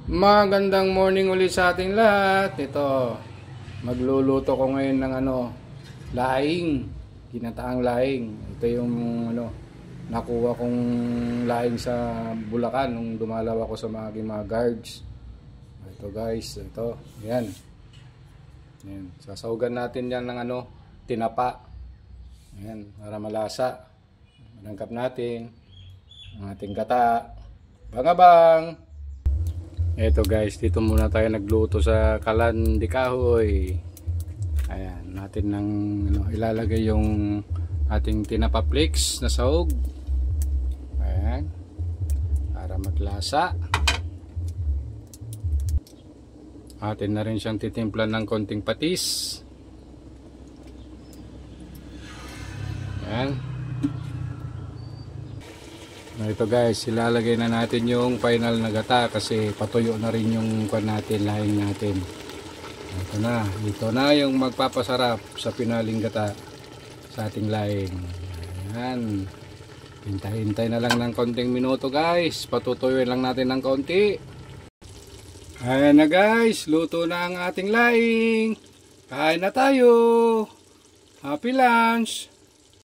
Magandang morning ulit sa ating lahat. Ito, magluluto ko ngayon ng laing, ginataang laing. Ito yung nakuha kong laing sa Bulacan nung dumalaw ako sa mga guards. Ito guys, ito, yan. Yan, sasahugan natin yan ng tinapa. Yan, para malasa. Manangkap natin ang ating gata. Bangabang! Eto guys, dito muna tayo nagluto sa kalan de kahoy. Ayan, natin nang ilalagay yung ating tinapa flakes na sahog. Ayan, para maglasa. Atin na rin siyang titimplan ng konting patis. Ayan. Ito guys, ilalagay na natin yung final na gata kasi patuyo na rin yung kwan natin, laing natin. Ito na yung magpapasarap sa pinaling gata sa ating laing. Ayan. Hintay-hintay na lang ng konting minuto guys. Patutuyuin lang natin ng konti. Ayan na guys, luto na ang ating laing. Kain na tayo. Happy lunch!